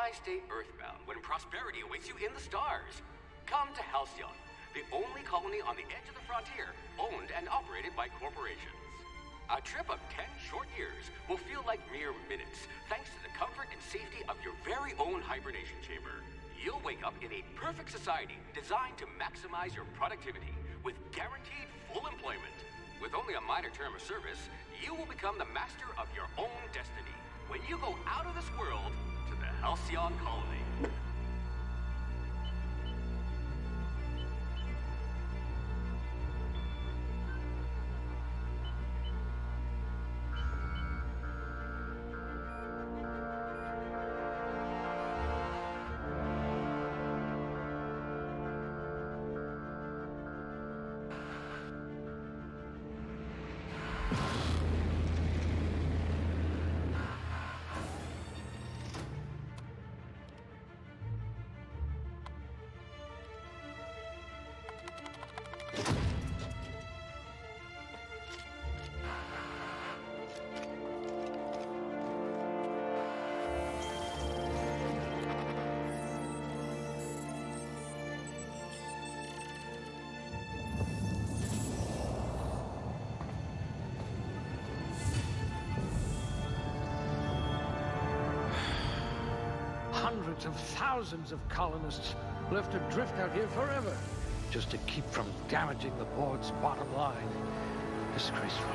Why stay earthbound when prosperity awaits you in the stars? Come to Halcyon, the only colony on the edge of the frontier, owned and operated by corporations. A trip of 10 short years will feel like mere minutes, thanks to the comfort and safety of your very own hibernation chamber. You'll wake up in a perfect society designed to maximize your productivity with guaranteed full employment. With only a minor term of service, you will become the master of your own destiny when you go out of this world to the Halcyon colony. Hundreds of thousands of colonists left adrift out here forever, just to keep from damaging the board's bottom line. Disgraceful.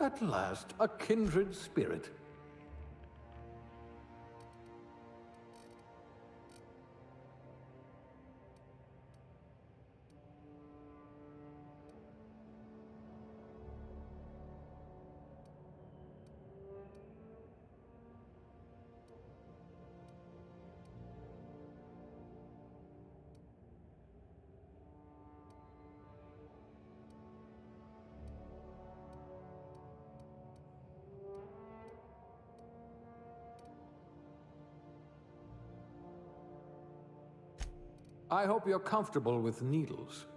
At last, a kindred spirit. I hope you're comfortable with needles.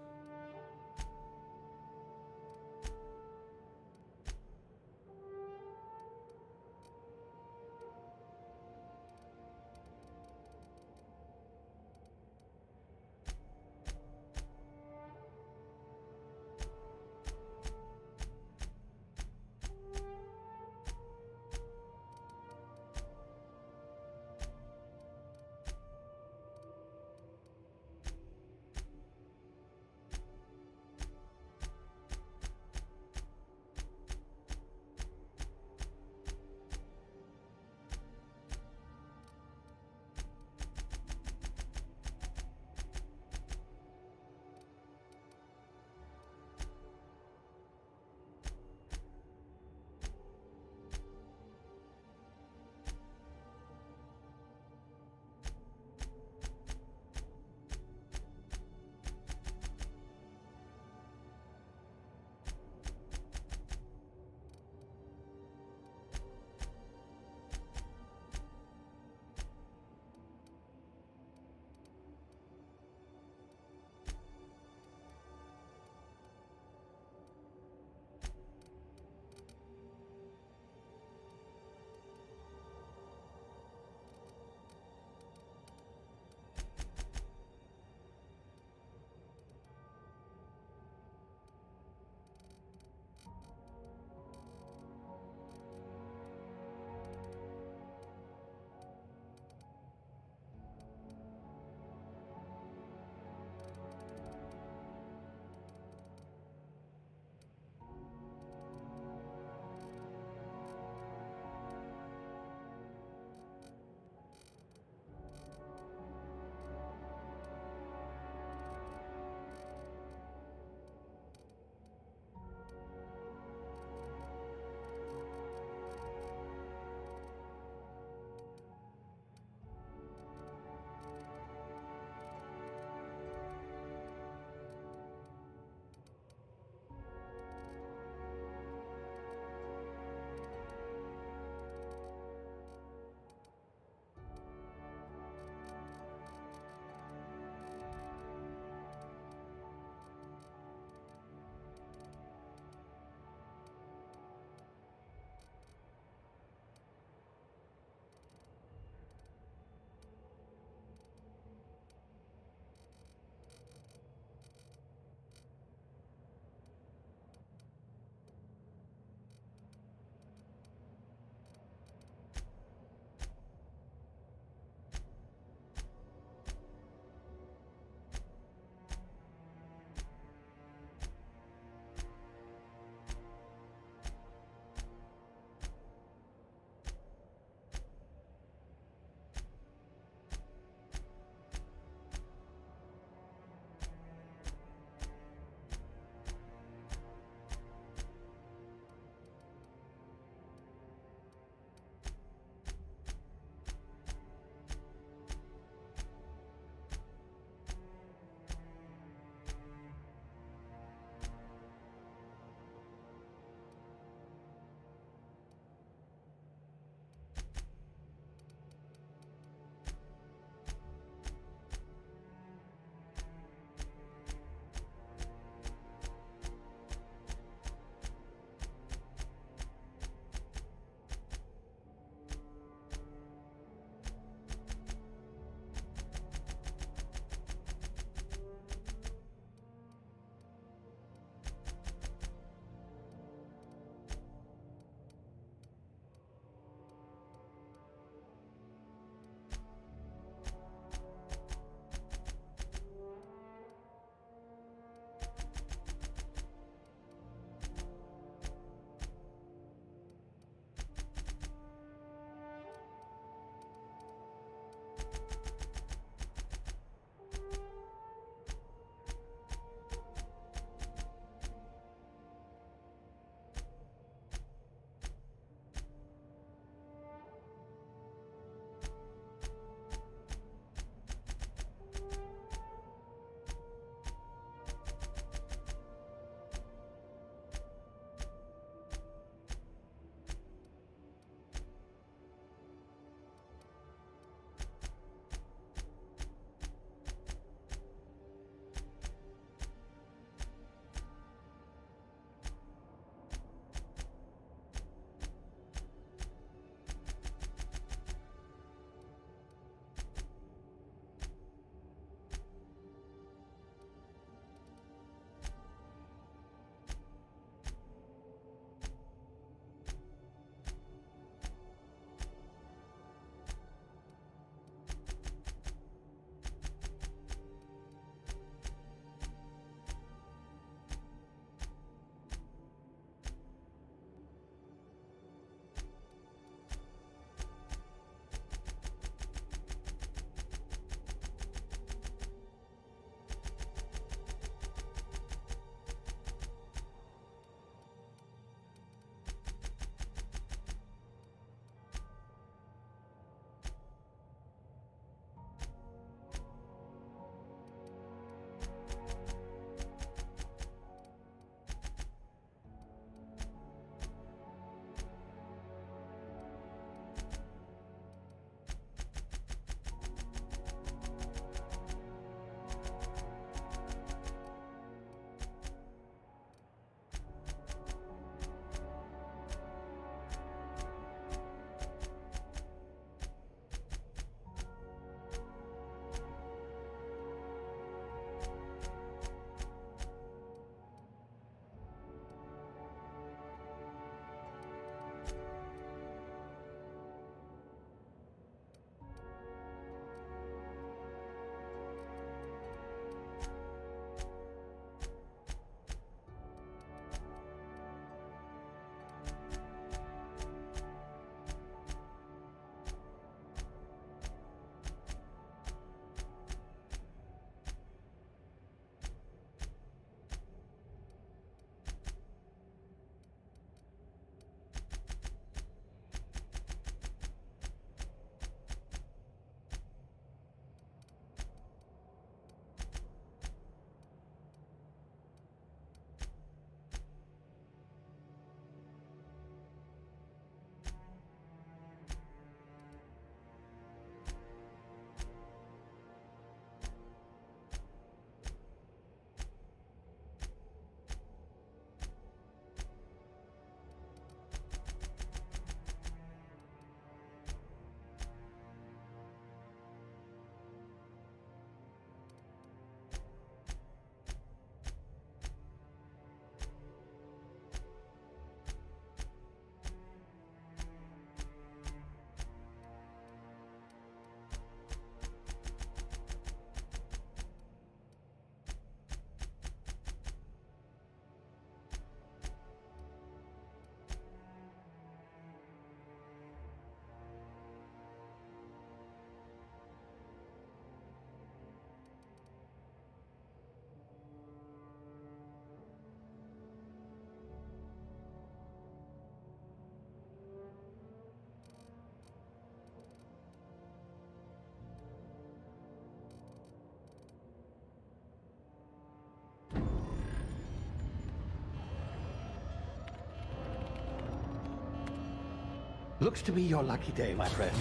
Looks to be your lucky day, my friend.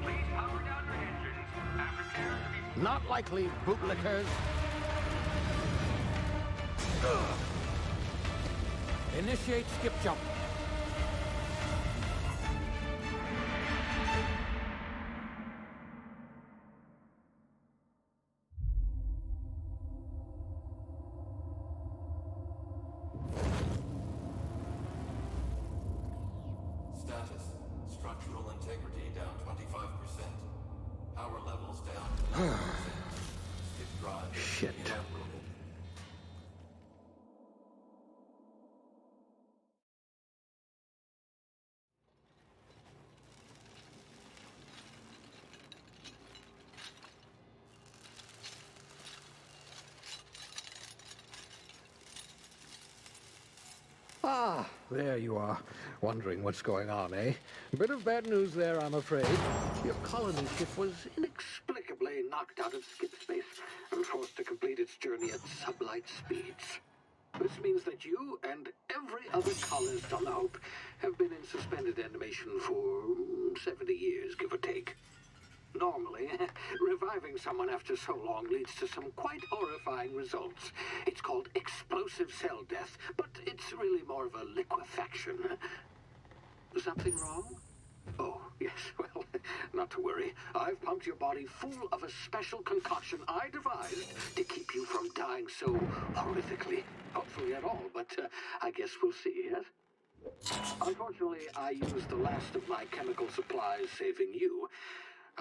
Please power down your engines and prepare to be... Not likely, bootlickers. Initiate skip jump. Status. Structural integrity down 25%. Power levels down 10%. Skip drive Shit. inoperable. Ah, there you are. Wondering what's going on, eh? Bit of bad news there, I'm afraid. Your colony ship was inexplicably knocked out of skip space and forced to complete its journey at sublight speeds. This means that you and every other colonist on the Hope have been in suspended animation for 70 years, give or take. Normally, reviving someone after so long leads to some quite horrifying results. It's called explosive cell death, but it's really more of a liquefaction. Something wrong? Oh, yes, well, not to worry. I've pumped your body full of a special concoction I devised to keep you from dying so horrifically. Hopefully at all, but I guess we'll see, yes? Unfortunately, I used the last of my chemical supplies saving you.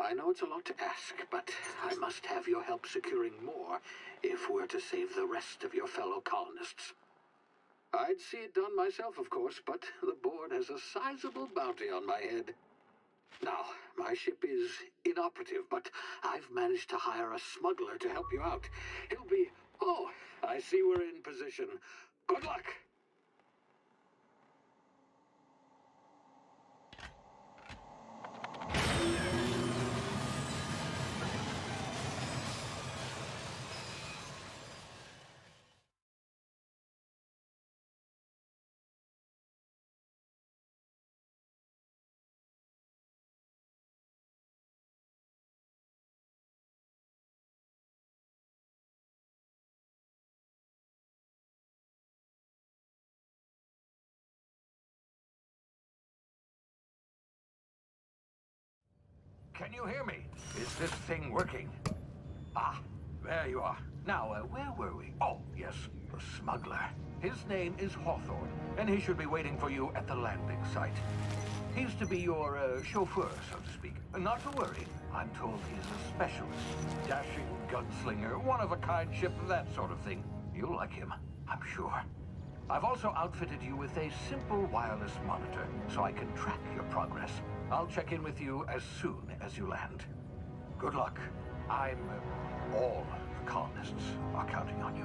I know it's a lot to ask, but I must have your help securing more if we're to save the rest of your fellow colonists. I'd see it done myself, of course, but the board has a sizable bounty on my head. Now, my ship is inoperative, but I've managed to hire a smuggler to help you out. He'll be... Oh, I see we're in position. Good luck! Can you hear me? Is this thing working? Ah, there you are. Now, where were we? Oh, yes, the smuggler. His name is Hawthorne, and he should be waiting for you at the landing site. He's to be your chauffeur, so to speak. Not to worry. I'm told he's a specialist. Dashing gunslinger, one-of-a-kind ship, that sort of thing. You'll like him, I'm sure. I've also outfitted you with a simple wireless monitor, so I can track your progress. I'll check in with you as soon as you land. Good luck. All the colonists are counting on you.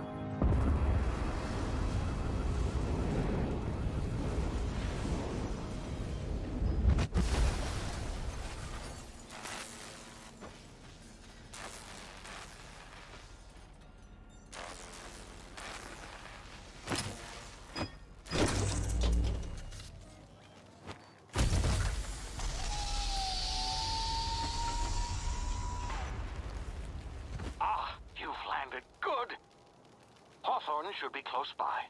Hawthorne should be close by.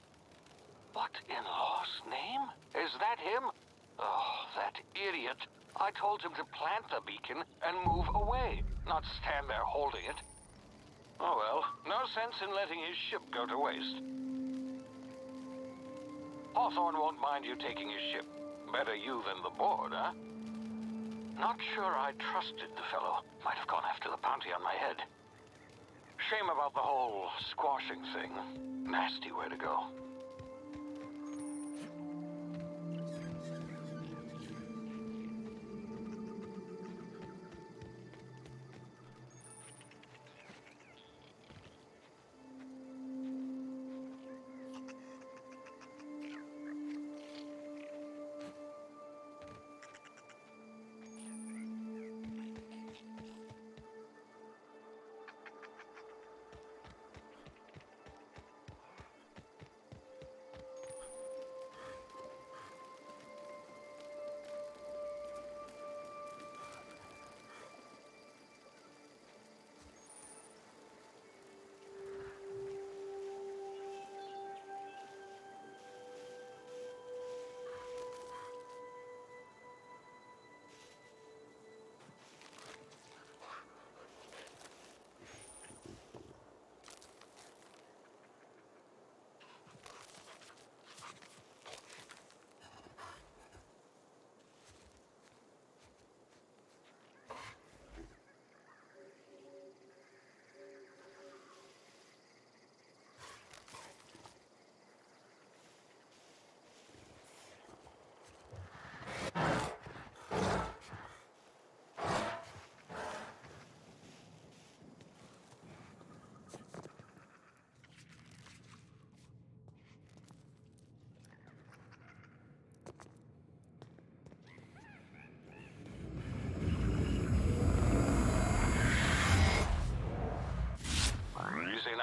What in law's name? Is that him? Oh, that idiot. I told him to plant the beacon and move away, not stand there holding it. Oh well, no sense in letting his ship go to waste. Hawthorne won't mind you taking his ship. Better you than the board, huh? Not sure I trusted the fellow. Might have gone after the bounty on my head. Shame about the whole squashing thing. Nasty way to go.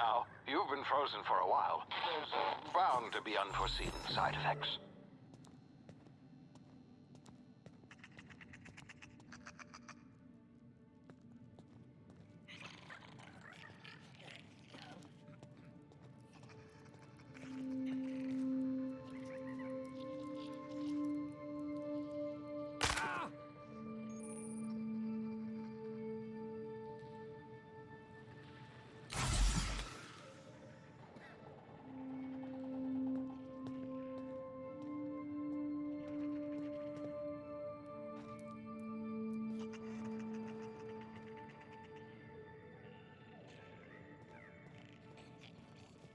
now. You've been frozen for a while. There's bound to be unforeseen side effects.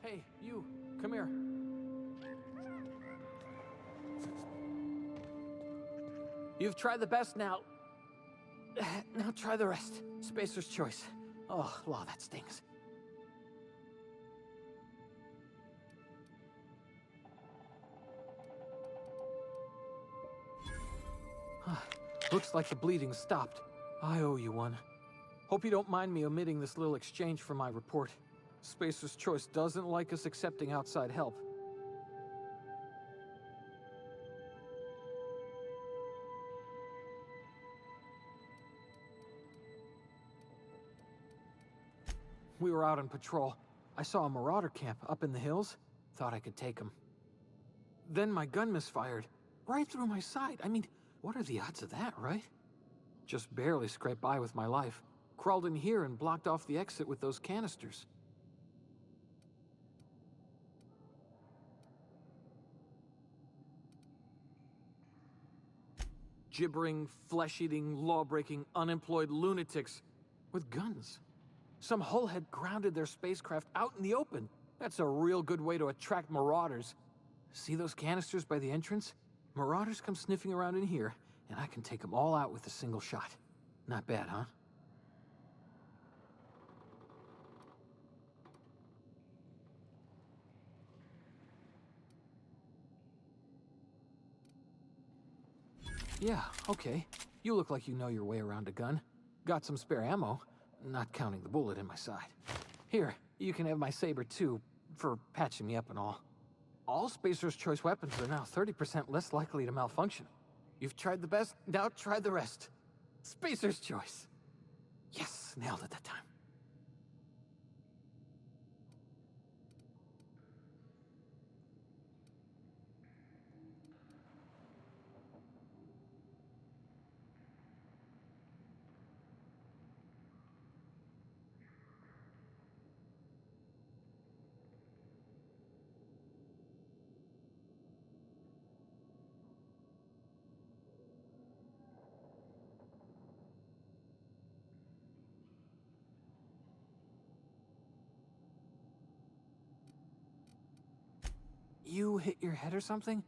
Hey, you, come here. You've tried the best now. Now try the rest. Spacer's choice. Oh, law, that stings. Looks like the bleeding stopped. I owe you one. Hope you don't mind me omitting this little exchange from my report. Spacer's Choice doesn't like us accepting outside help. We were out on patrol. I saw a marauder camp up in the hills. Thought I could take him. Then my gun misfired. Right through my side. I mean, what are the odds of that, right? Just barely scraped by with my life. Crawled in here and blocked off the exit with those canisters. Gibbering, flesh-eating, law-breaking, unemployed lunatics with guns. Some hullhead grounded their spacecraft out in the open. That's a real good way to attract marauders. See those canisters by the entrance? Marauders come sniffing around in here, and I can take them all out with a single shot. Not bad, huh? Yeah, okay. You look like you know your way around a gun. Got some spare ammo, not counting the bullet in my side. Here, you can have my saber too, for patching me up and all. All Spacer's Choice weapons are now 30% less likely to malfunction. You've tried the best, now try the rest. Spacer's Choice. Yes, nailed it that time. You hit your head or something?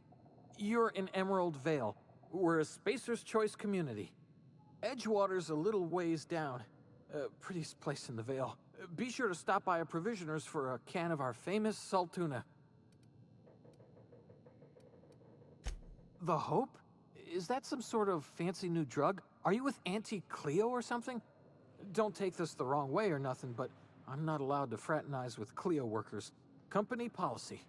You're in Emerald Vale. We're a Spacer's Choice community. Edgewater's a little ways down. Prettiest place in the Vale. Be sure to stop by a provisioner's for a can of our famous salt tuna. The Hope? Is that some sort of fancy new drug? Are you with Auntie Cleo or something? Don't take this the wrong way or nothing, but I'm not allowed to fraternize with Cleo workers. Company policy.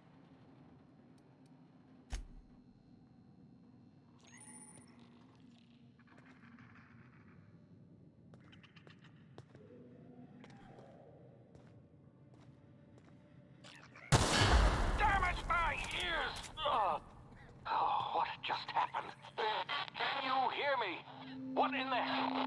Damn it, my ears! Oh, what just happened? Can you hear me? What in the hell?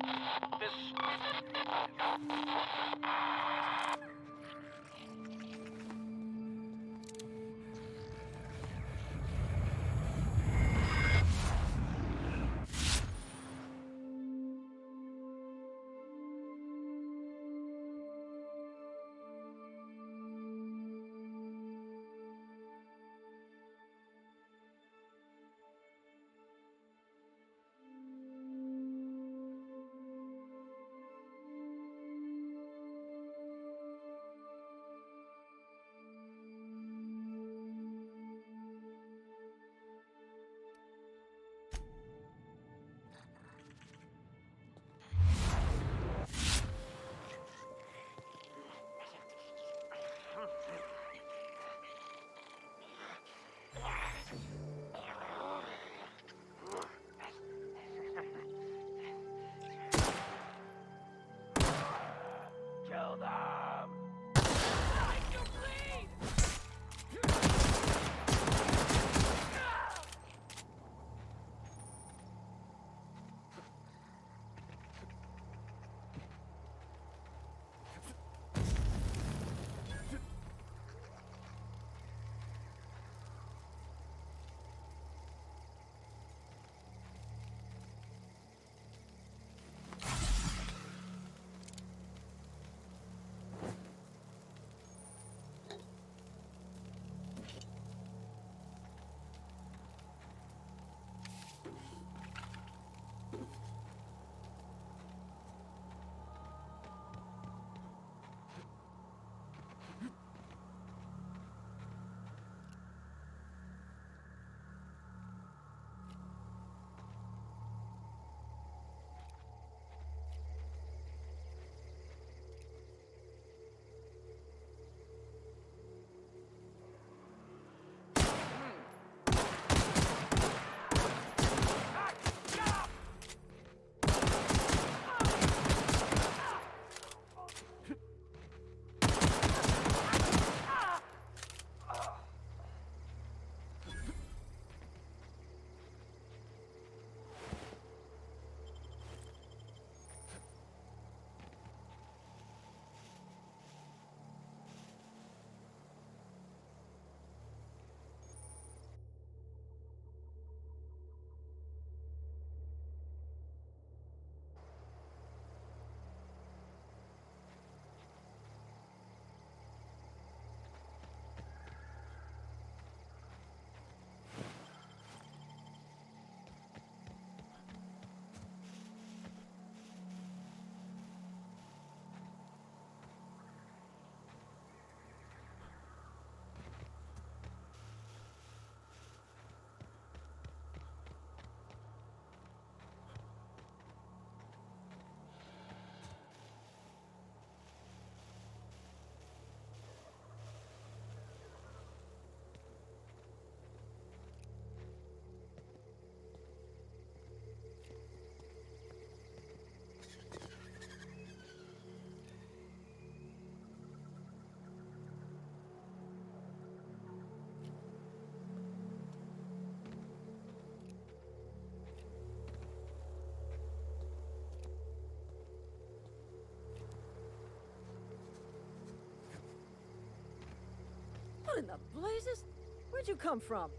What in the blazes? Where'd you come from?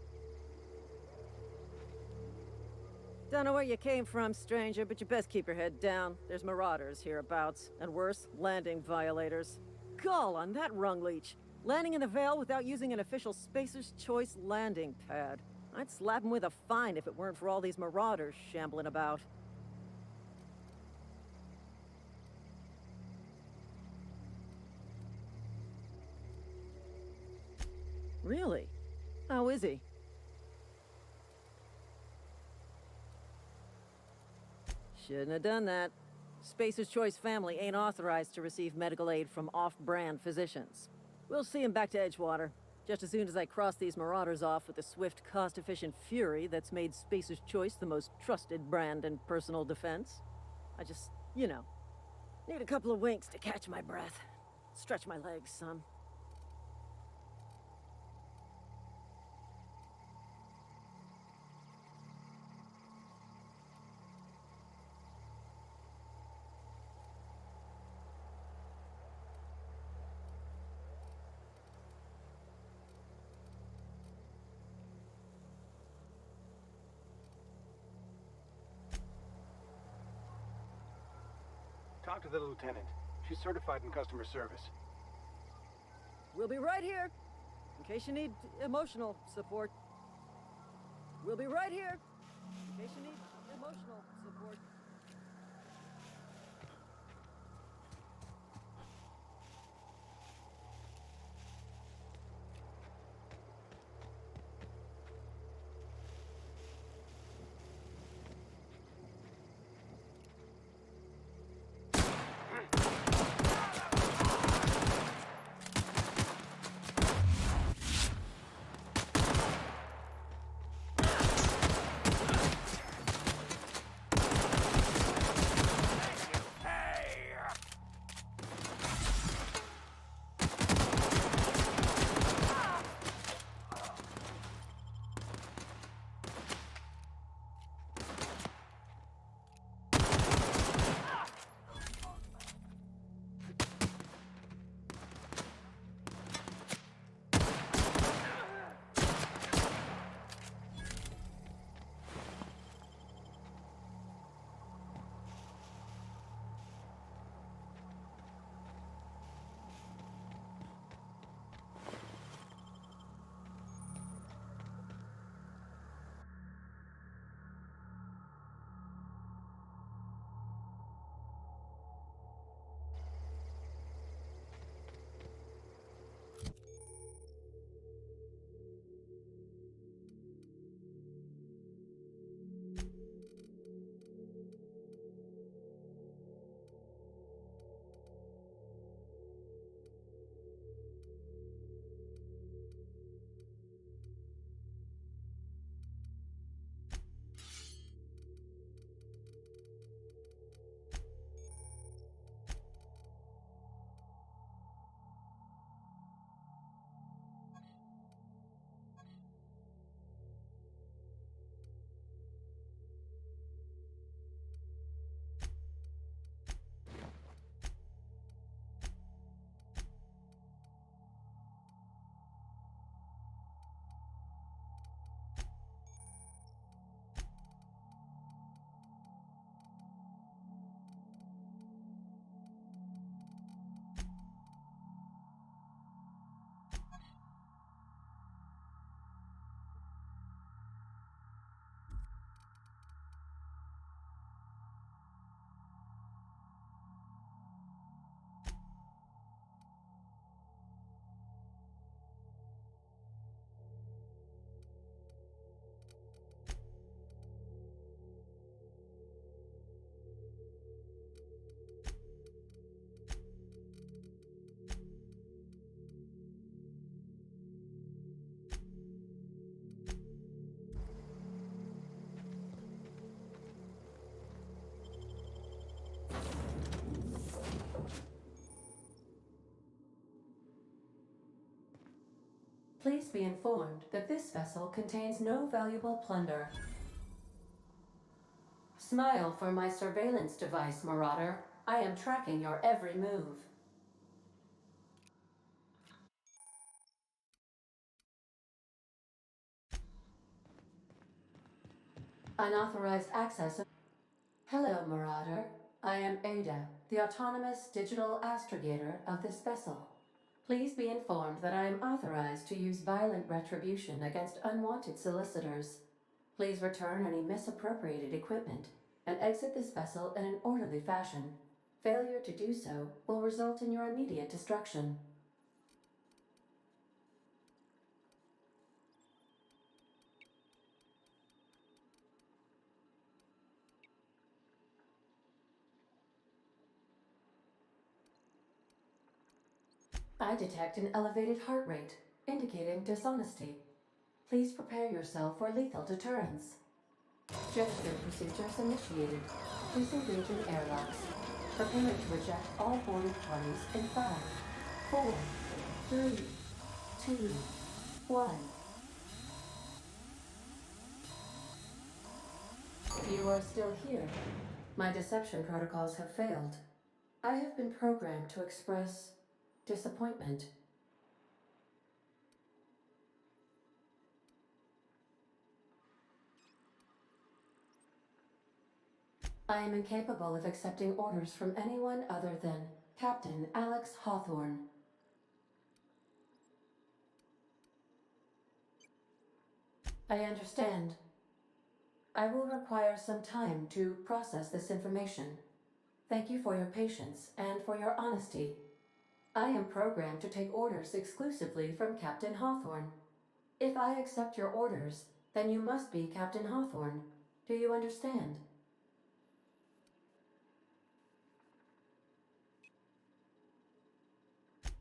Don't know where you came from, stranger, but you best keep your head down. There's marauders hereabouts, and worse, landing violators. Gall on that rung leech. Landing in the Vale without using an official Spacer's Choice landing pad. I'd slap him with a fine if it weren't for all these marauders shambling about. Really? How is he? Shouldn't have done that. Spacer's Choice family ain't authorized to receive medical aid from off-brand physicians. We'll see him back to Edgewater, just as soon as I cross these marauders off with the swift, cost-efficient fury that's made Spacer's Choice the most trusted brand in personal defense. I just, you know, need a couple of winks to catch my breath. Stretch my legs, son. Talk to the lieutenant. She's certified in customer service. We'll be right here, in case you need emotional support. We'll be right here, in case you need emotional support. Please be informed that this vessel contains no valuable plunder. Smile for my surveillance device, Marauder. I am tracking your every move. Unauthorized access. Hello, Marauder. I am Ada, the autonomous digital astrogator of this vessel. Please be informed that I am authorized to use violent retribution against unwanted solicitors. Please return any misappropriated equipment and exit this vessel in an orderly fashion. Failure to do so will result in your immediate destruction. I detect an elevated heart rate, indicating dishonesty. Please prepare yourself for lethal deterrence. Gesture procedures initiated. Disengaging airlocks. Preparing to eject all boarded parties in 5, 4, 3, 2, 1. You are still here. My deception protocols have failed. I have been programmed to express disappointment. I am incapable of accepting orders from anyone other than Captain Alex Hawthorne. I understand. I will require some time to process this information. Thank you for your patience and for your honesty. I am programmed to take orders exclusively from Captain Hawthorne. If I accept your orders, then you must be Captain Hawthorne. Do you understand?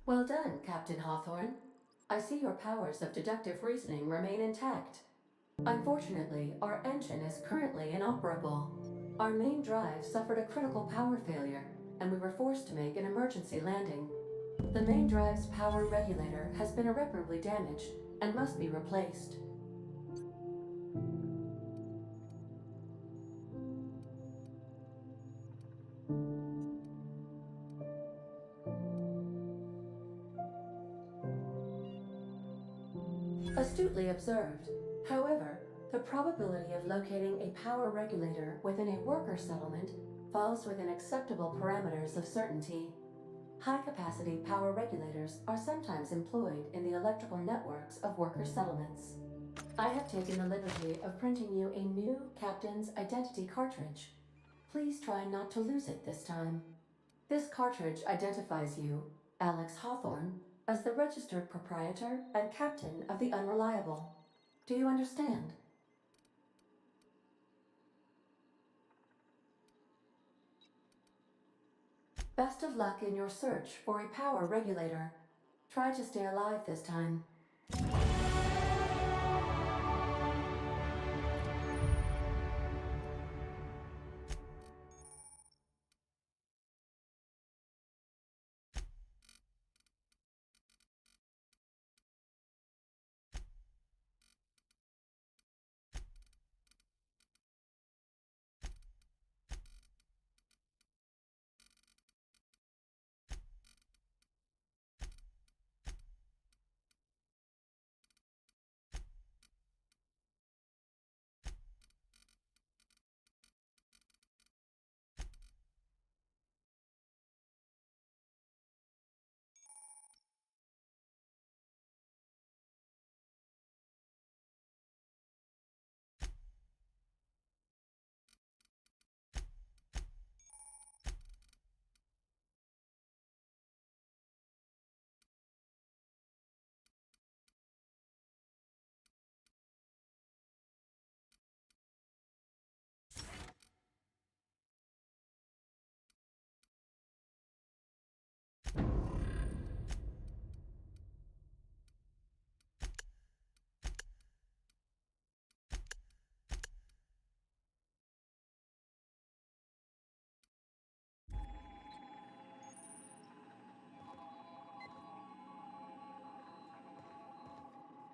Well done, Captain Hawthorne. I see your powers of deductive reasoning remain intact. Unfortunately, our engine is currently inoperable. Our main drive suffered a critical power failure, and we were forced to make an emergency landing. The main drive's power regulator has been irreparably damaged and must be replaced. Astutely observed. However, the probability of locating a power regulator within a worker settlement falls within acceptable parameters of certainty. High-capacity power regulators are sometimes employed in the electrical networks of worker settlements. I have taken the liberty of printing you a new Captain's Identity cartridge. Please try not to lose it this time. This cartridge identifies you, Alex Hawthorne, as the registered proprietor and captain of the Unreliable. Do you understand? Best of luck in your search for a power regulator. Try to stay alive this time.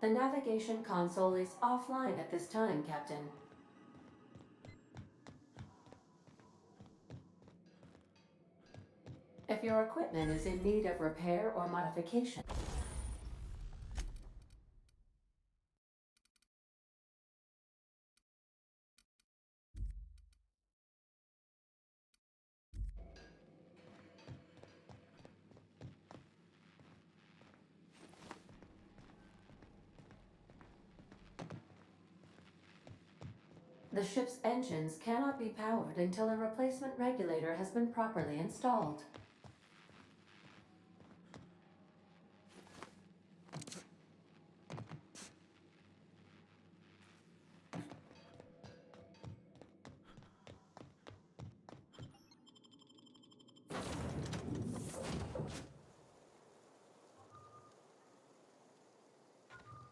The navigation console is offline at this time, Captain. If your equipment is in need of repair or modification, The ship's engines cannot be powered until a replacement regulator has been properly installed.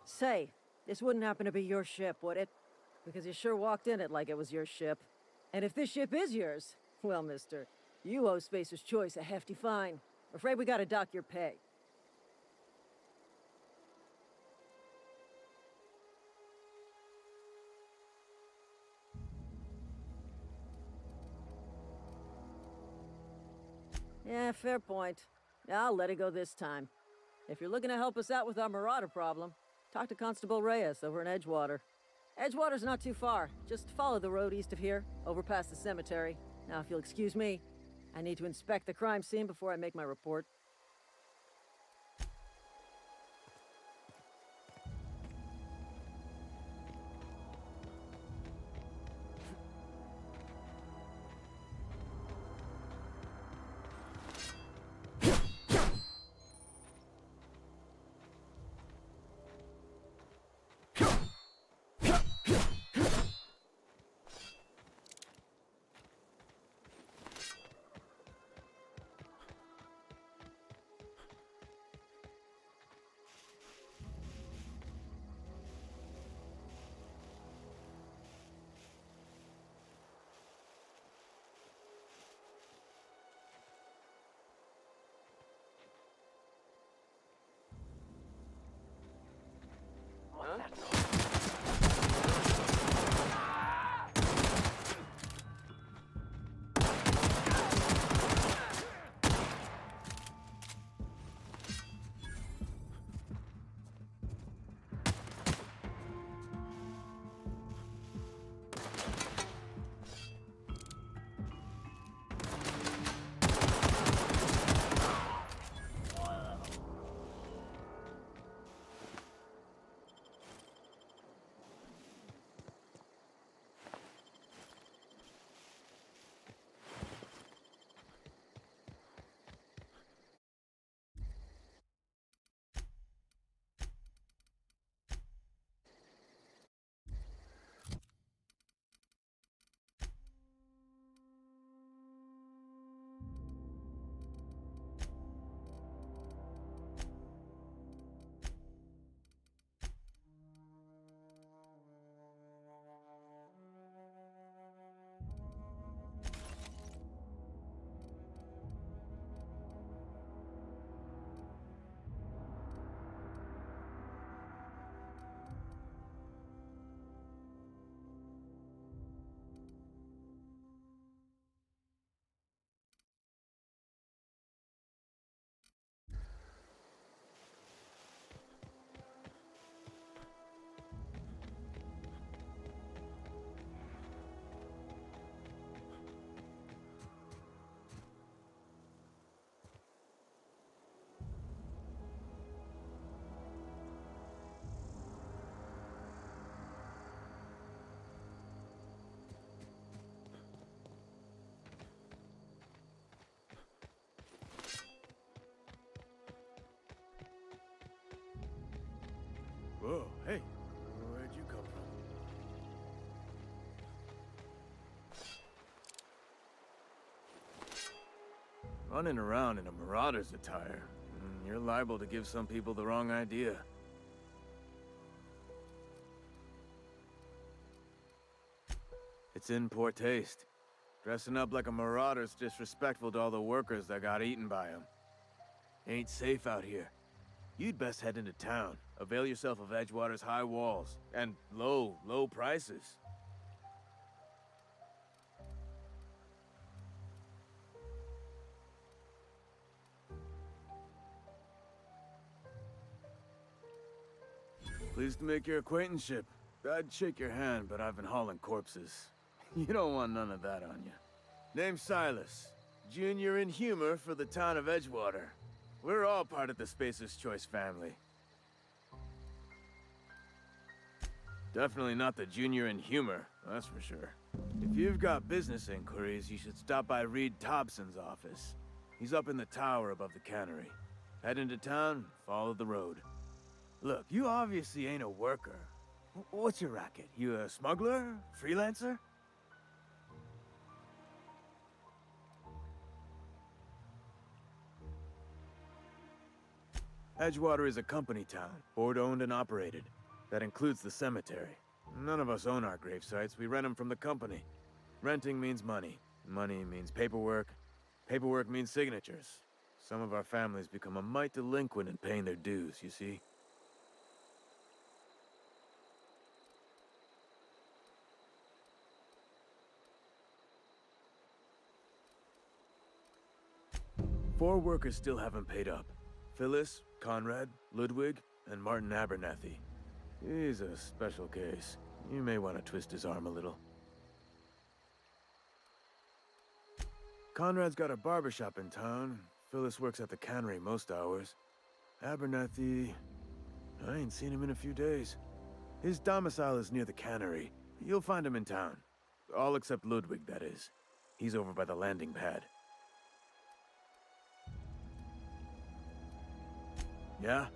Say, this wouldn't happen to be your ship, would it? Because you sure walked in it like it was your ship. And if this ship is yours, well, mister, you owe Spacer's Choice a hefty fine. Afraid we gotta dock your pay. Yeah, fair point. I'll let it go this time. If you're looking to help us out with our marauder problem, talk to Constable Reyes over in Edgewater. Edgewater's not too far. Just follow the road east of here, over past the cemetery. Now, if you'll excuse me, I need to inspect the crime scene before I make my report. Whoa, hey, where'd you come from? Running around in a Marauder's attire. You're liable to give some people the wrong idea. It's in poor taste. Dressing up like a Marauder's disrespectful to all the workers that got eaten by him. Ain't safe out here. You'd best head into town. Avail yourself of Edgewater's high walls and low prices. Pleased to make your acquaintanceship. I'd shake your hand, but I've been hauling corpses. You don't want none of that on you. Name's Silas. Junior in humor for the town of Edgewater. We're all part of the Spacer's Choice family. Definitely not the junior in humor, that's for sure. If you've got business inquiries, you should stop by Reed Thompson's office. He's up in the tower above the cannery. Head into town, follow the road. Look, you obviously ain't a worker. What's your racket? You a smuggler? Freelancer? Edgewater is a company town, board-owned and operated. That includes the cemetery. None of us own our grave sites, we rent them from the company. Renting means money. Money means paperwork. Paperwork means signatures. Some of our families become a mite delinquent in paying their dues, you see? Four workers still haven't paid up. Phyllis, Conrad, Ludwig, and Martin Abernathy. He's a special case. You may want to twist his arm a little. Conrad's got a barbershop in town. Phyllis works at the cannery most hours. Abernathy... I ain't seen him in a few days. His domicile is near the cannery. You'll find him in town. All except Ludwig, that is. He's over by the landing pad. Yeah?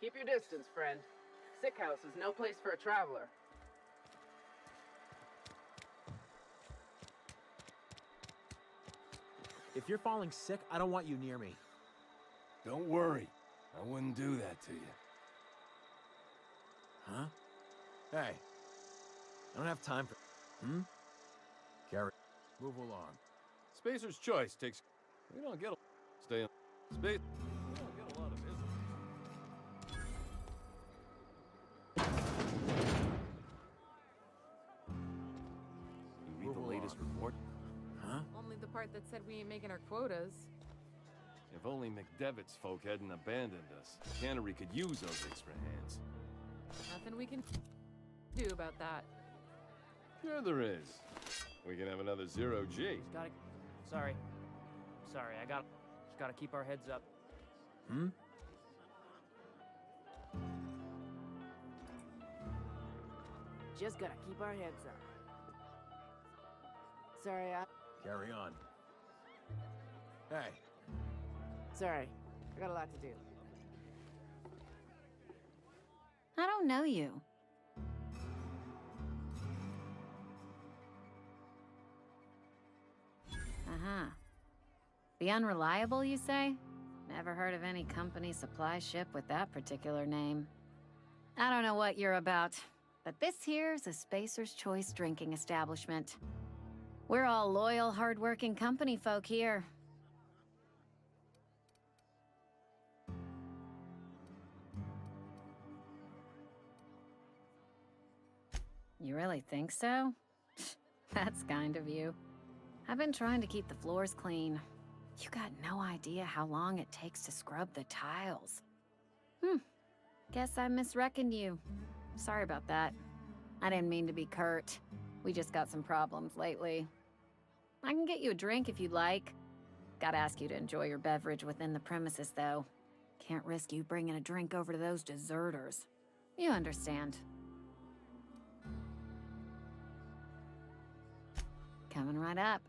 Keep your distance, friend. Sick house is no place for a traveler. If you're falling sick, I don't want you near me. Don't worry. I wouldn't do that to you. Huh? Hey. I don't have time for... Gary. Move along. Spacer's Choice takes... We don't get a... Stay on... Space... We don't get a lot of visitors. You read the latest report? Huh? Only the part that said we ain't making our quotas. If only McDevitt's folk hadn't abandoned us. The cannery could use those extra hands. Nothing we can do about that. Sure there is. We can have another zero-G. Gotta... Sorry. Just gotta keep our heads up. Just gotta keep our heads up. Sorry, Carry on. Hey. Sorry. I got a lot to do. I don't know you. Uh-huh. The Unreliable, you say? Never heard of any company supply ship with that particular name. I don't know what you're about, but this here's a Spacer's Choice drinking establishment. We're all loyal, hard-working company folk here. You really think so? That's kind of you. I've been trying to keep the floors clean. You got no idea how long it takes to scrub the tiles. Guess I misreckoned you. Sorry about that. I didn't mean to be curt. We just got some problems lately. I can get you a drink if you'd like. Gotta ask you to enjoy your beverage within the premises, though. Can't risk you bringing a drink over to those deserters. You understand. Coming right up.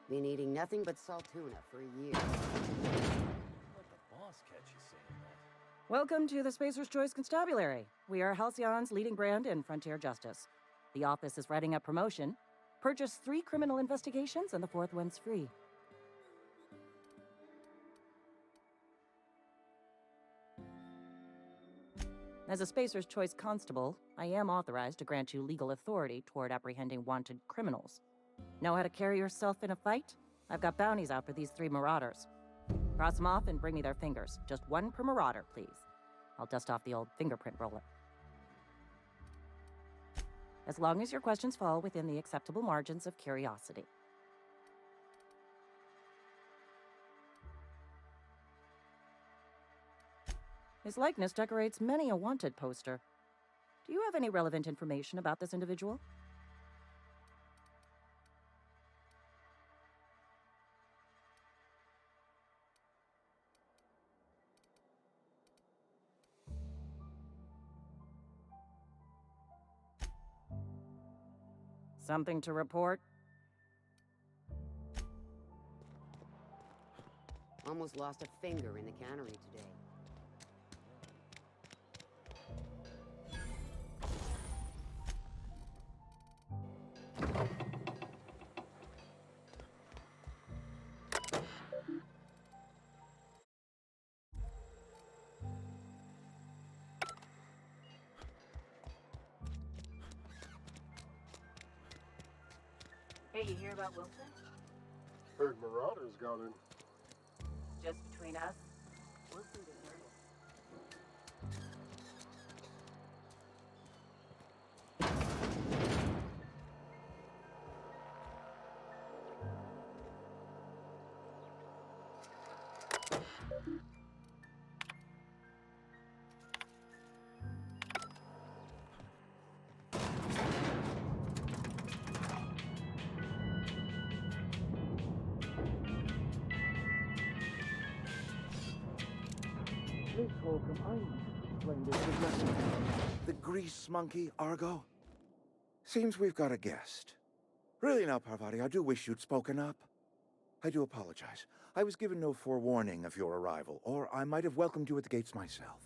Been eating nothing but salt tuna for a year. Let the boss catch you saying that. Welcome to the Spacer's Choice Constabulary. We are Halcyon's leading brand in frontier justice. The office is writing up promotion. Purchase 3 criminal investigations and the 4th one's free. As a Spacer's Choice constable, I am authorized to grant you legal authority toward apprehending wanted criminals. Know how to carry yourself in a fight? I've got bounties out for these 3 marauders. Cross them off and bring me their fingers. Just 1 per marauder, please. I'll dust off the old fingerprint roller. As long as your questions fall within the acceptable margins of curiosity. His likeness decorates many a wanted poster. Do you have any relevant information about this individual? Something to report? Almost lost a finger in the cannery today. Hey, you hear about Wilson? Heard Marauders got in. Just between us? Wilson deserted. The grease monkey, Argo? Seems we've got a guest. Really now, Parvati, I do wish you'd spoken up. I do apologize. I was given no forewarning of your arrival, or I might have welcomed you at the gates myself.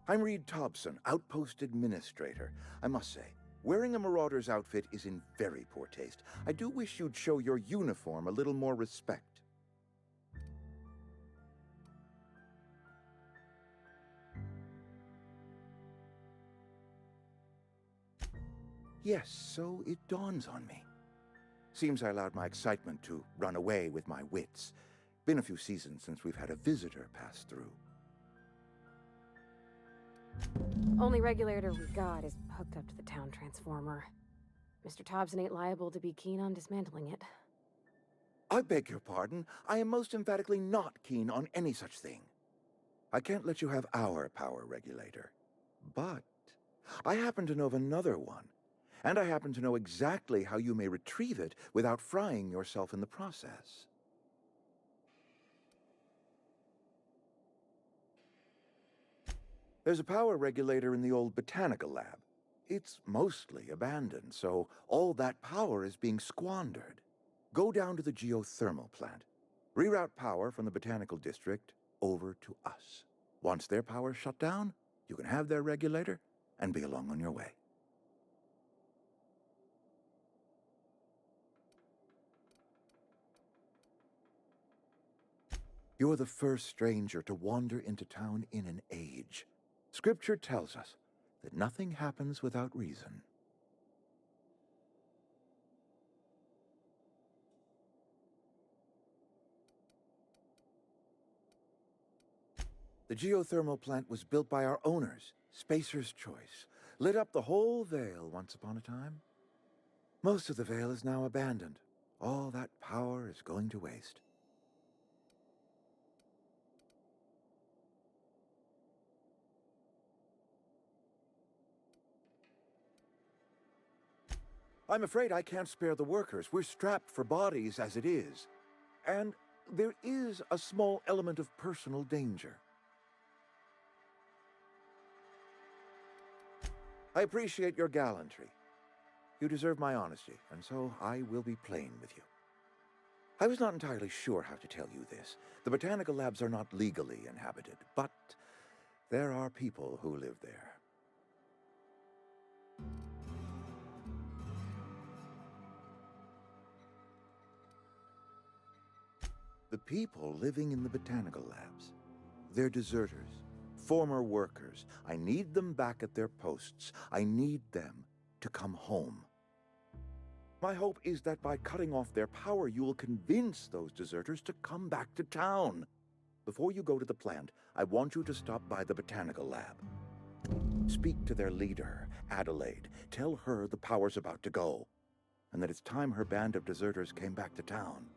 I'm Reed Thompson, Outpost Administrator. I must say, wearing a Marauder's outfit is in very poor taste. I do wish you'd show your uniform a little more respect. Yes, so it dawns on me. Seems I allowed my excitement to run away with my wits. Been a few seasons since we've had a visitor pass through. Only regulator we got is hooked up to the town transformer. Mr. Thompson ain't liable to be keen on dismantling it. I beg your pardon. I am most emphatically not keen on any such thing. I can't let you have our power regulator. But I happen to know of another one, and I happen to know exactly how you may retrieve it without frying yourself in the process. There's a power regulator in the old botanical lab. It's mostly abandoned, so all that power is being squandered. Go down to the geothermal plant. Reroute power from the botanical district over to us. Once their power's shut down, you can have their regulator and be along on your way. You're the first stranger to wander into town in an age. Scripture tells us that nothing happens without reason. The geothermal plant was built by our owners, Spacer's Choice. Lit up the whole Vale once upon a time. Most of the Vale is now abandoned. All that power is going to waste. I'm afraid I can't spare the workers. We're strapped for bodies as it is. And there is a small element of personal danger. I appreciate your gallantry. You deserve my honesty, and so I will be plain with you. I was not entirely sure how to tell you this. The botanical labs are not legally inhabited, but there are people who live there. The people living in the botanical labs, they're deserters, former workers. I need them back at their posts. I need them to come home. My hope is that by cutting off their power, you will convince those deserters to come back to town. Before you go to the plant, I want you to stop by the botanical lab. Speak to their leader, Adelaide. Tell her the power's about to go, and that it's time her band of deserters came back to town.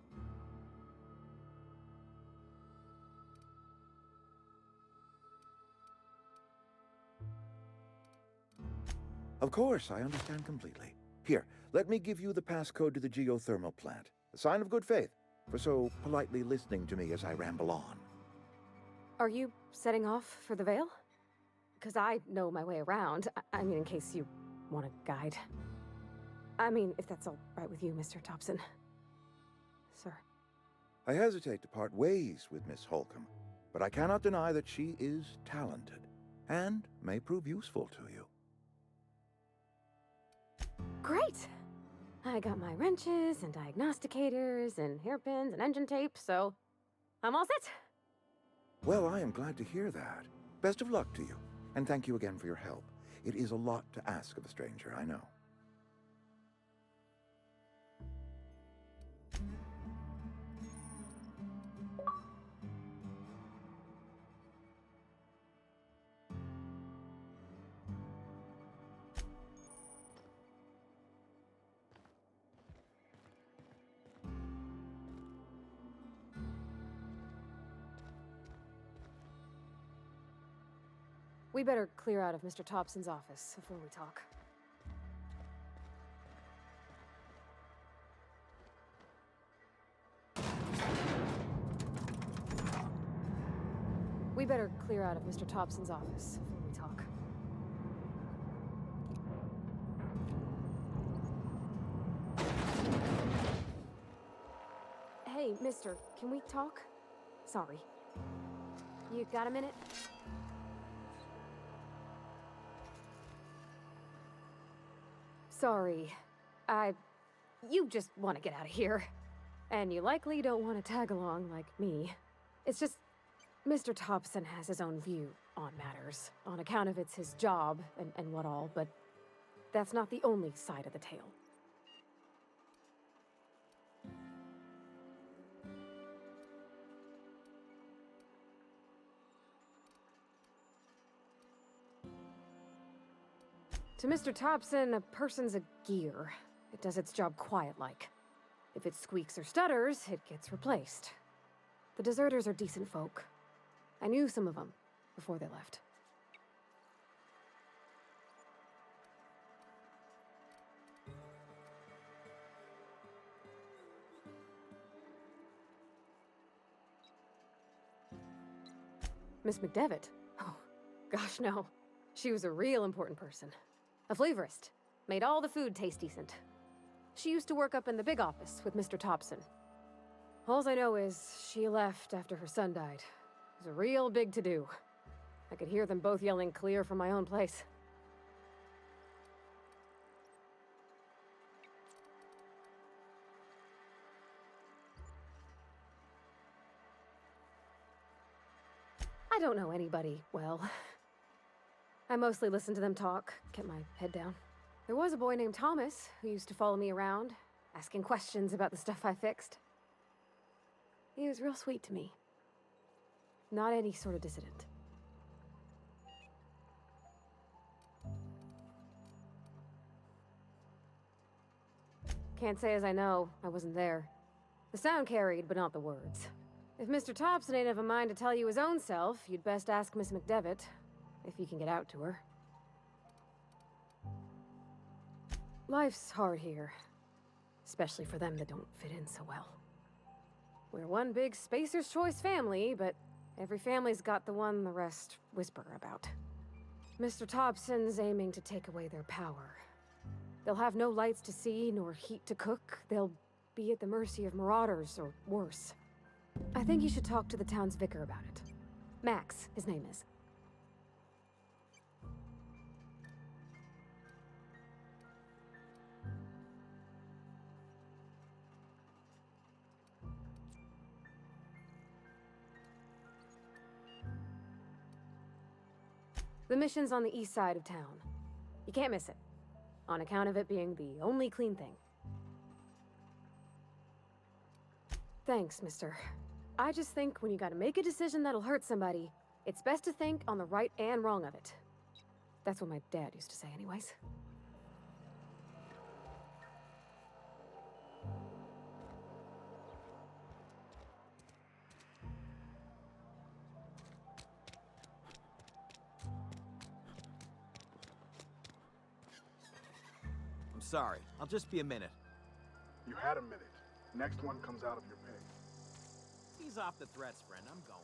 Of course, I understand completely. Here, let me give you the passcode to the geothermal plant. A sign of good faith, for so politely listening to me as I ramble on. Are you setting off for the Vale? Because I know my way around. I mean, in case you want a guide. I mean, if that's all right with you, Mr. Thompson. Sir. I hesitate to part ways with Miss Holcomb, but I cannot deny that she is talented, and may prove useful to you. Great! I got my wrenches and diagnosticators and hairpins and engine tape, so I'm all set. Well, I am glad to hear that. Best of luck to you, and thank you again for your help. It is a lot to ask of a stranger, I know. We better clear out of Mr. Thompson's office before we talk. We better clear out of Mr. Thompson's office before we talk. Hey, mister, can we talk? Sorry. You got a minute? Sorry. You just want to get out of here. And you likely don't want to tag along like me. It's just, Mr. Thompson has his own view on matters, on account of it's his job and what all, but that's not the only side of the tale. To Mr. Thompson, a person's a gear. It does its job quiet-like. If it squeaks or stutters, it gets replaced. The deserters are decent folk. I knew some of them before they left. Miss McDevitt? Oh, gosh, no. She was a real important person. A flavorist. Made all the food taste decent. She used to work up in the big office with Mr. Thompson. Alls I know is she left after her son died. It was a real big to-do. I could hear them both yelling clear from my own place. I don't know anybody well. I mostly listened to them talk, kept my head down. There was a boy named Thomas who used to follow me around, asking questions about the stuff I fixed. He was real sweet to me. Not any sort of dissident. Can't say as I know. I wasn't there. The sound carried, but not the words. If Mr. Thompson ain't of a mind to tell you his own self, you'd best ask Miss McDevitt, if you can get out to her. Life's hard here, especially for them that don't fit in so well. We're one big Spacer's Choice family, but every family's got the one the rest whisper about. Mr. Thompson's aiming to take away their power. They'll have no lights to see, nor heat to cook. They'll be at the mercy of marauders, or worse. I think you should talk to the town's vicar about it. Max, his name is. The mission's on the east side of town. You can't miss it, on account of it being the only clean thing. Thanks, mister. I just think when you gotta make a decision that'll hurt somebody, it's best to think on the right and wrong of it. That's what my dad used to say anyways. I'm sorry. I'll just be a minute. You had a minute. Next one comes out of your pay. Ease off the threats, friend. I'm going.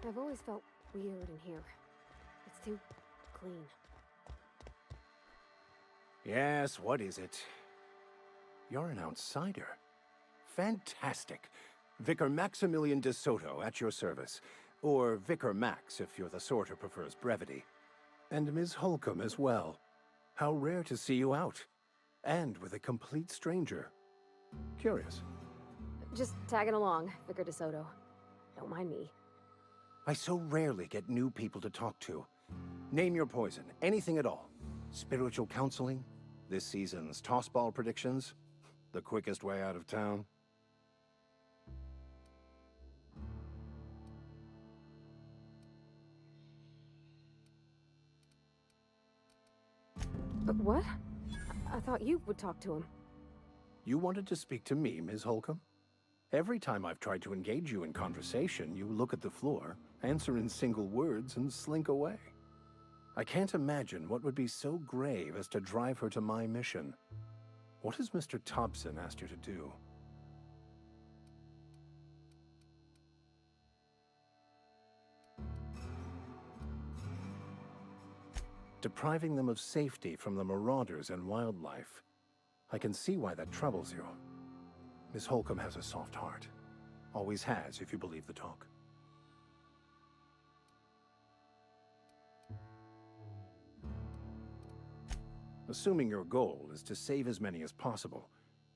I've always felt weird in here. It's too clean. Yes, what is it? You're an outsider. Fantastic. Vicar Maximilian de Soto, at your service. Or Vicar Max, if you're the sort who prefers brevity. And Ms. Holcomb as well. How rare to see you out. And with a complete stranger. Curious. Just tagging along, Vicar DeSoto. Don't mind me. I so rarely get new people to talk to. Name your poison, anything at all. Spiritual counseling? This season's tossball predictions? The quickest way out of town? But what? I thought you would talk to him. You wanted to speak to me, Ms. Holcomb? Every time I've tried to engage you in conversation, you look at the floor, answer in single words, and slink away. I can't imagine what would be so grave as to drive her to my mission. What has Mr. Thompson asked you to do? Depriving them of safety from the marauders and wildlife. I can see why that troubles you. Miss Holcomb has a soft heart. Always has, if you believe the talk. Assuming your goal is to save as many as possible,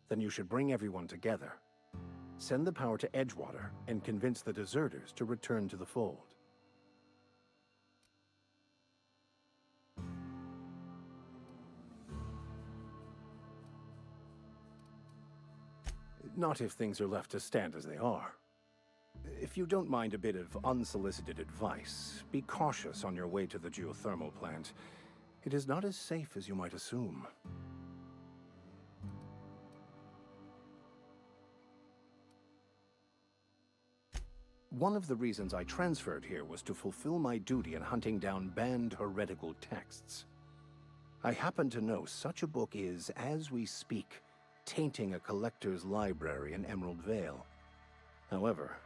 then you should bring everyone together. Send the power to Edgewater and convince the deserters to return to the fold. Not if things are left to stand as they are. If you don't mind a bit of unsolicited advice, be cautious on your way to the geothermal plant. It is not as safe as you might assume. One of the reasons I transferred here was to fulfill my duty in hunting down banned heretical texts. I happen to know such a book is, as we speak, tainting a collector's library in Emerald Vale. However,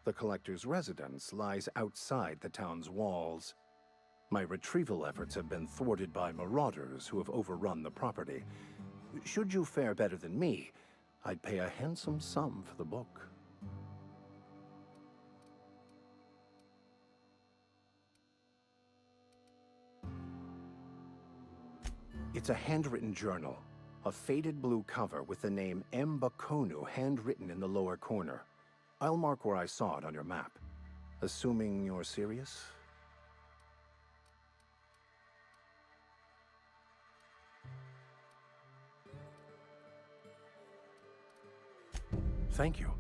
the collector's residence lies outside the town's walls. My retrieval efforts have been thwarted by marauders who have overrun the property. Should you fare better than me, I'd pay a handsome sum for the book. It's a handwritten journal. A faded blue cover with the name M'Bakono handwritten in the lower corner. I'll mark where I saw it on your map. Assuming you're serious? Thank you.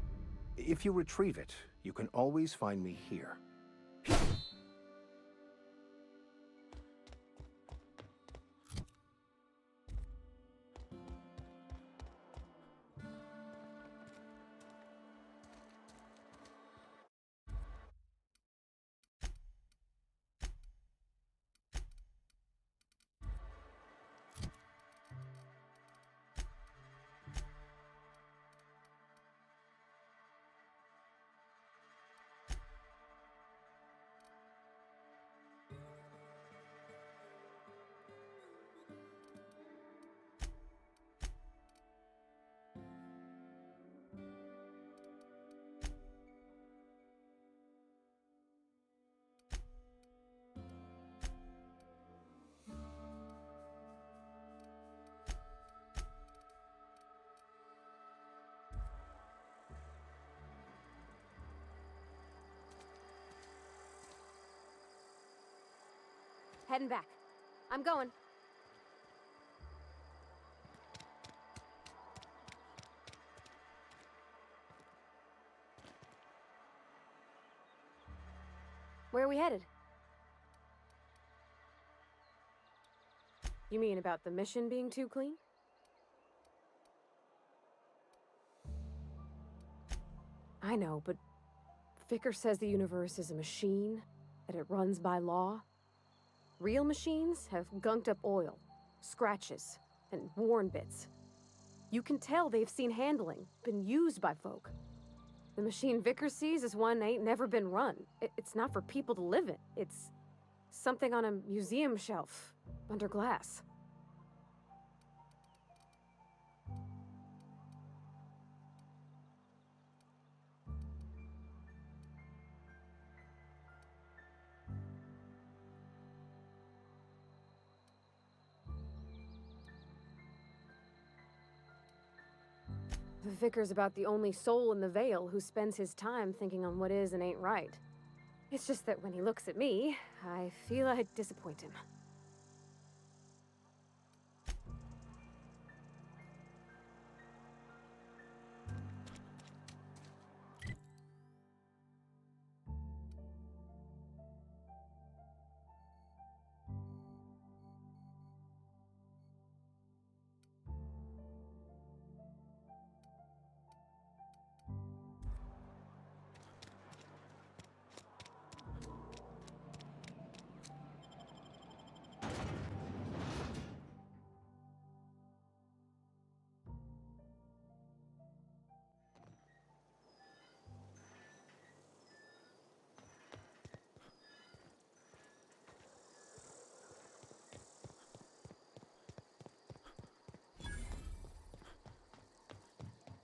If you retrieve it, you can always find me here. Heading back. I'm going. Where are we headed? You mean about the mission being too clean? I know, but Vicar says the universe is a machine, that it runs by law. Real machines have gunked up oil, scratches, and worn bits. You can tell they've seen handling, been used by folk. The machine Vicar sees is one ain't never been run. It's not for people to live in. It's something on a museum shelf, under glass. The vicar's about the only soul in the Vale who spends his time thinking on what is and ain't right. It's just that when he looks at me, I feel I'd disappoint him.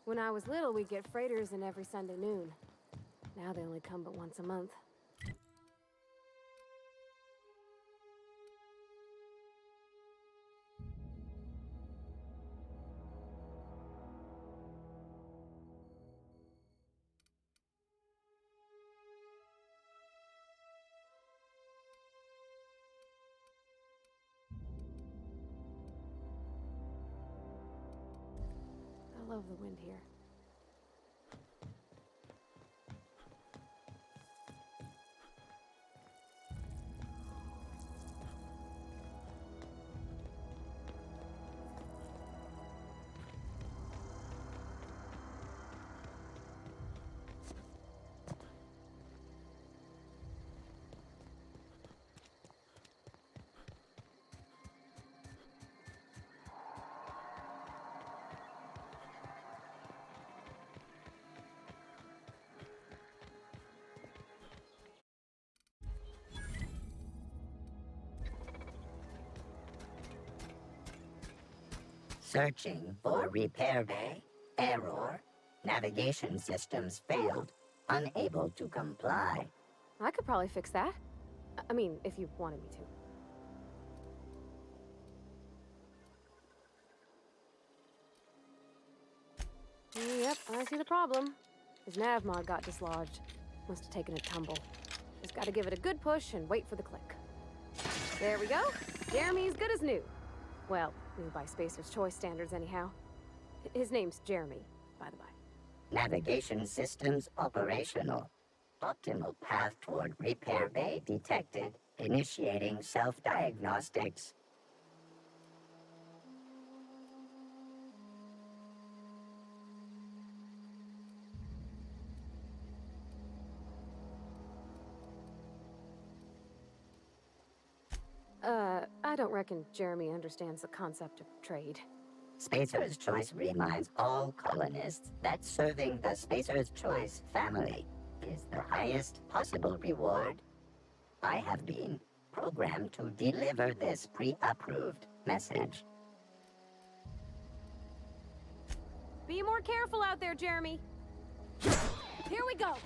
When I was little, we'd get freighters in every Sunday noon. Now they only come but once a month. I love the wind here. Searching for repair bay. Error. Navigation systems failed. Unable to comply. I could probably fix that. I mean, if you wanted me to. Yep, I see the problem. His nav mod got dislodged. Must have taken a tumble. Just gotta give it a good push and wait for the click. There we go. Jeremy's good as new. Well, new by Spacer's Choice standards anyhow. His name's Jeremy, by the by. Navigation systems operational. Optimal path toward repair bay detected. Initiating self-diagnostics. I don't reckon Jeremy understands the concept of trade. Spacer's Choice reminds all colonists that serving the Spacer's Choice family is the highest possible reward. I have been programmed to deliver this pre-approved message. Be more careful out there, Jeremy. Here we go.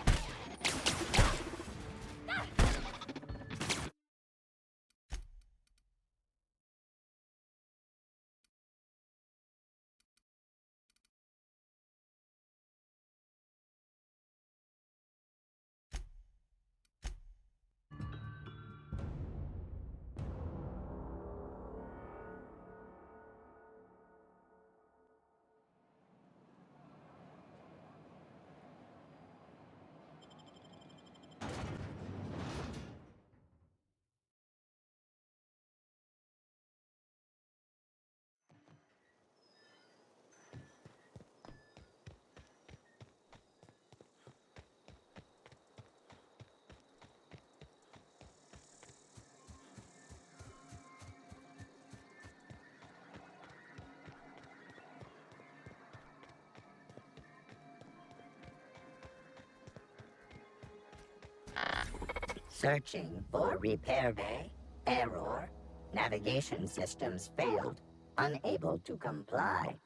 Searching for repair bay. Error. Navigation systems failed. Unable to comply.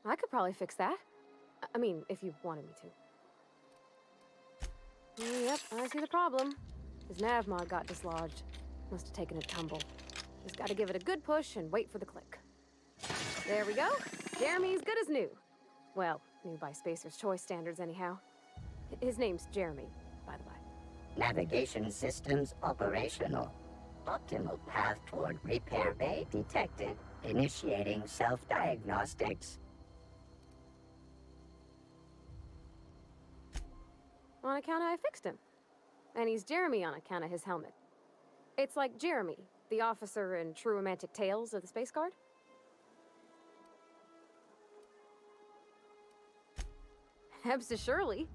I could probably fix that. I mean, if you wanted me to. Yep, I see the problem. His nav mod got dislodged. Must have taken a tumble. Just gotta give it a good push and wait for the click. There we go. Jeremy's good as new. Well, New by Spacer's Choice standards, anyhow. His name's Jeremy, by the way. Navigation systems operational. Optimal path toward repair bay detected. Initiating self-diagnostics. On account of I fixed him. And he's Jeremy on account of his helmet. It's like Jeremy, the officer in True Romantic Tales of the Space Guard. Hebs to Shirley.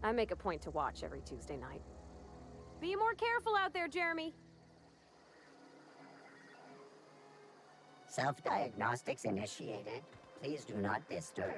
I make a point to watch every Tuesday night. Be more careful out there, Jeremy. Self-diagnostics initiated. Please do not disturb.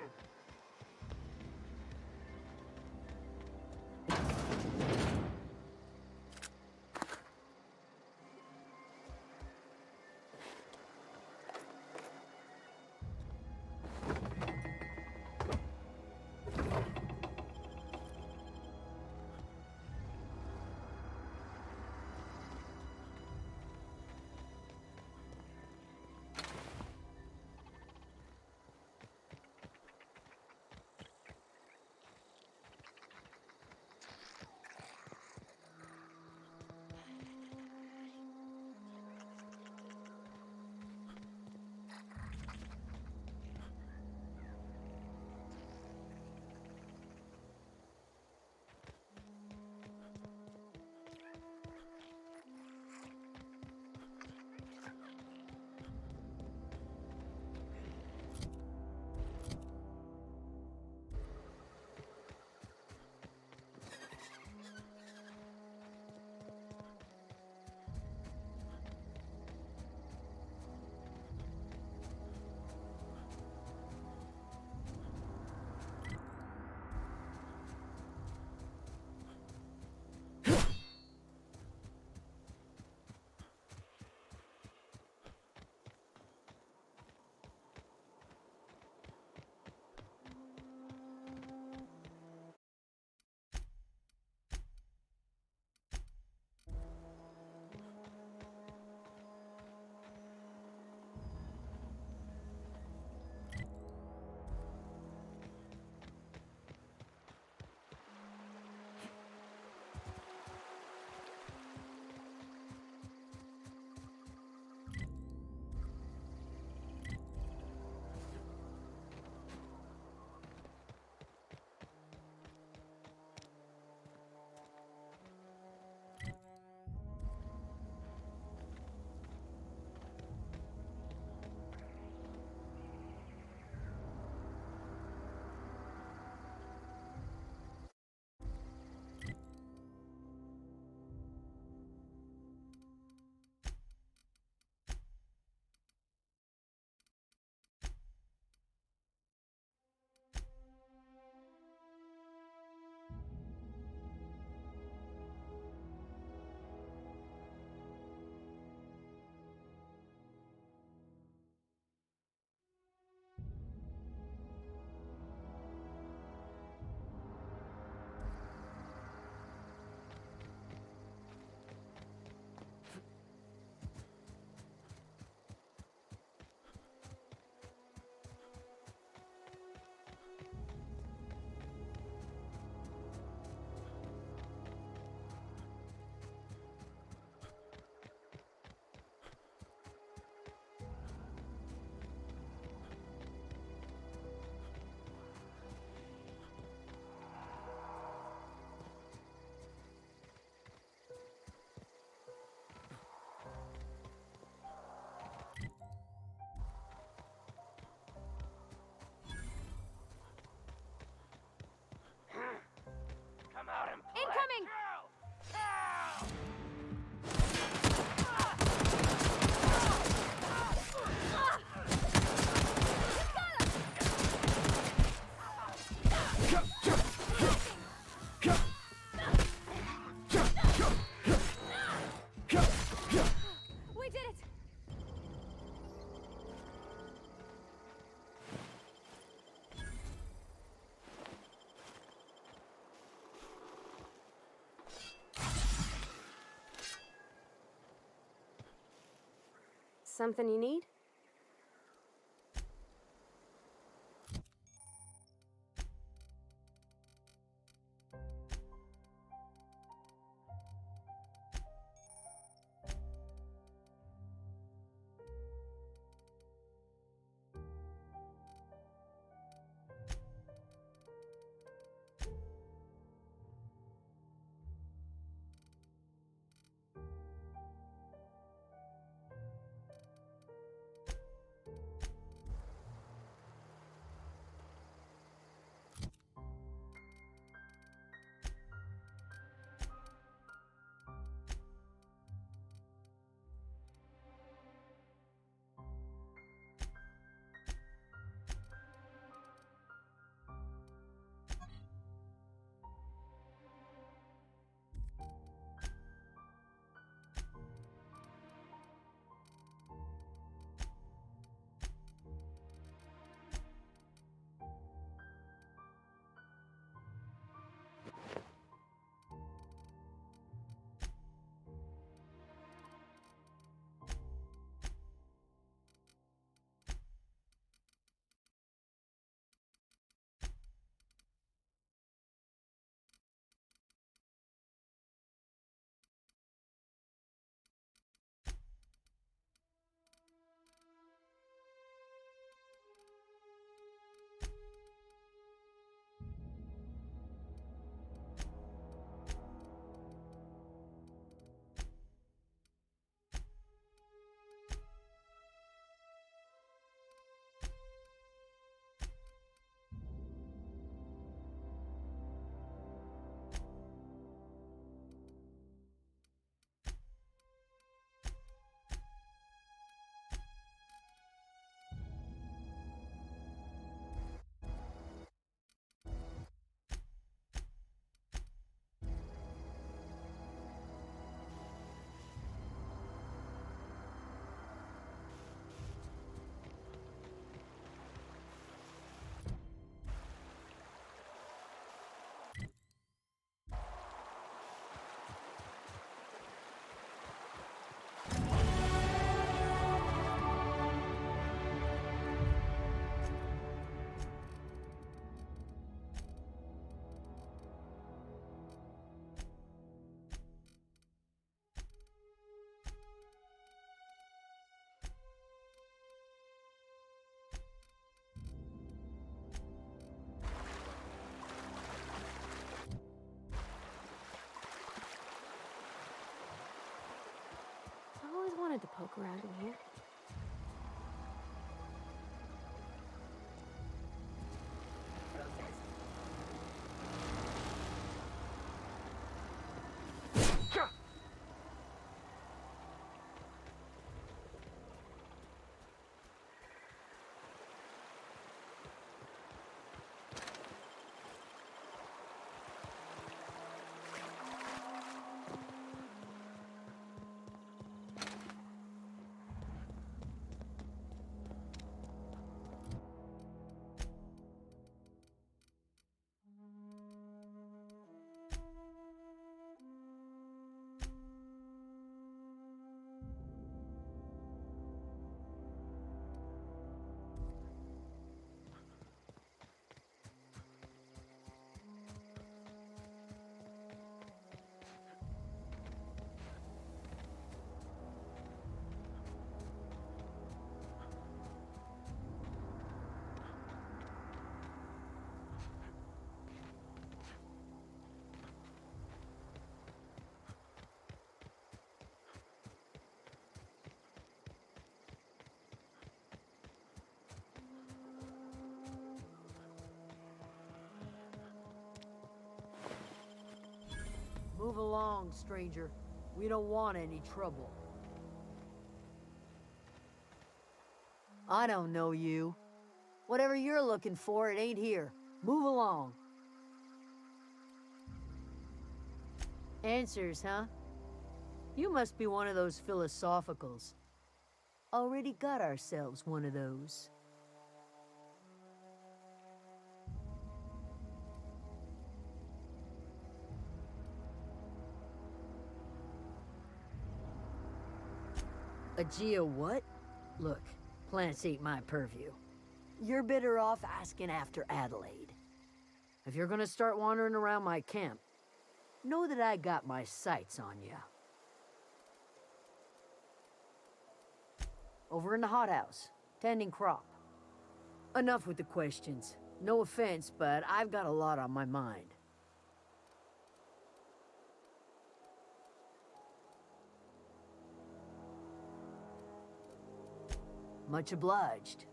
Incoming! We did it! Something you need? always wanted to poke around in here. Move along, stranger. We don't want any trouble. I don't know you. Whatever you're looking for, it ain't here. Move along. Answers, huh? You must be one of those philosophicals. Already got ourselves one of those. Aegea what? Look, plants ain't my purview. You're better off asking after Adelaide. If you're gonna start wandering around my camp, know that I got my sights on ya. Over in the hothouse, tending crop. Enough with the questions. No offense, but I've got a lot on my mind. Much obliged.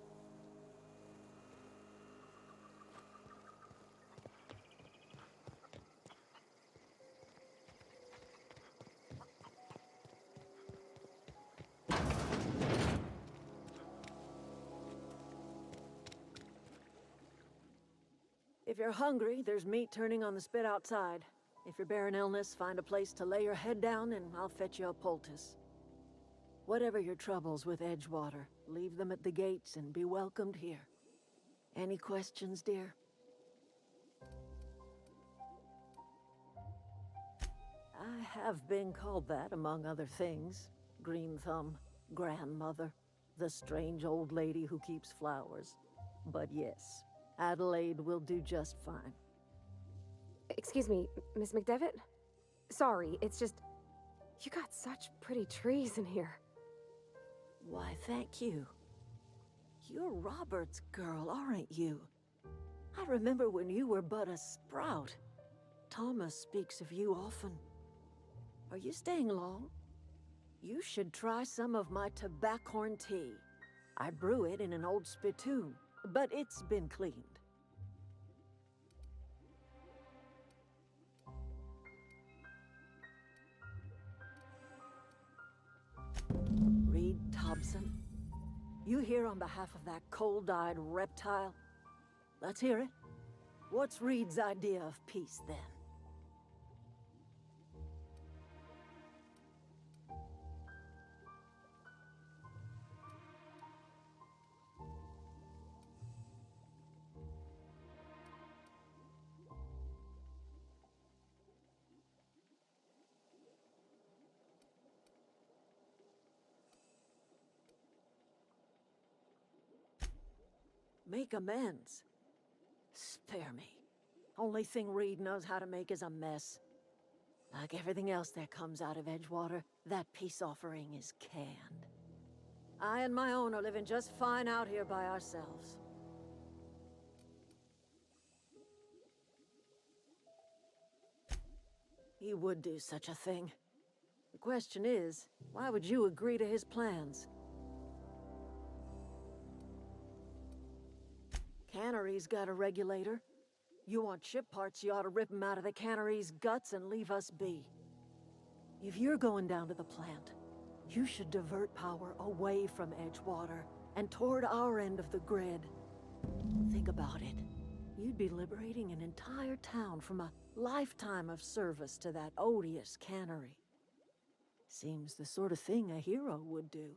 If you're hungry, there's meat turning on the spit outside. If you're bearing illness, find a place to lay your head down and I'll fetch you a poultice. Whatever your troubles with Edgewater, leave them at the gates and be welcomed here. Any questions, dear? I have been called that, among other things. Green Thumb, grandmother, the strange old lady who keeps flowers. But yes, Adelaide will do just fine. Excuse me, Miss McDevitt? Sorry, it's just... You got such pretty trees in here. Why, thank you. You're Robert's girl, aren't you? I remember when you were but a sprout. Thomas speaks of you often. Are you staying long? You should try some of my tobaccorn tea. I brew it in an old spittoon, but it's been cleaned. Reed Thompson? You here on behalf of that cold-eyed reptile? Let's hear it. What's Reed's idea of peace, then? Make amends. Spare me. Only thing Reed knows how to make is a mess. Like everything else that comes out of Edgewater, that peace offering is canned. I and my own are living just fine out here by ourselves. He would do such a thing. The question is, why would you agree to his plans? Cannery's got a regulator. You want ship parts, you ought to rip 'em out of the cannery's guts and leave us be. If you're going down to the plant, you should divert power away from Edgewater and toward our end of the grid. Think about it. You'd be liberating an entire town from a lifetime of service to that odious cannery. Seems the sort of thing a hero would do.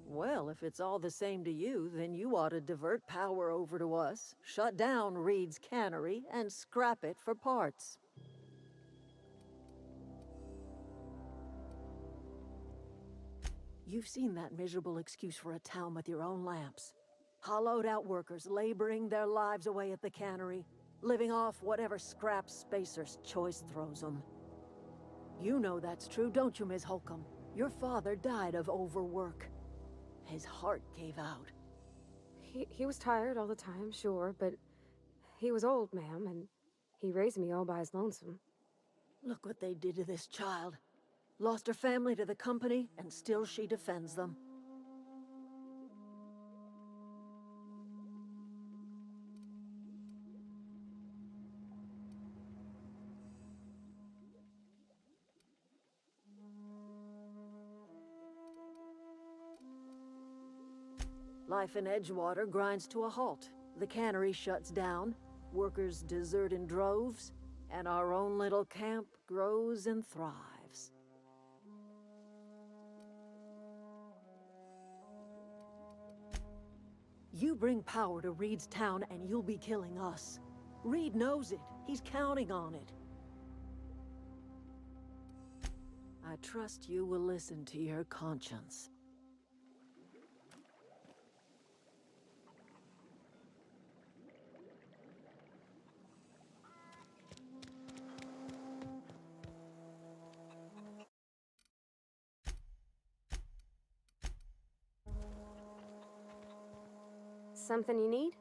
Well, if it's all the same to you, then you ought to divert power over to us, shut down Reed's cannery, and scrap it for parts. You've seen that miserable excuse for a town with your own lamps. Hollowed out workers laboring their lives away at the cannery, living off whatever scrap Spacer's Choice throws them. You know that's true, don't you, Ms. Holcomb? Your father died of overwork. His heart gave out. He was tired all the time, sure, but he was old, ma'am, and he raised me all by his lonesome. Look what they did to this child. Lost her family to the company, and still she defends them. Life in Edgewater grinds to a halt. The cannery shuts down, workers desert in droves, and our own little camp grows and thrives. You bring power to Reed's town and you'll be killing us. Reed knows it. He's counting on it. I trust you will listen to your conscience. Something you need?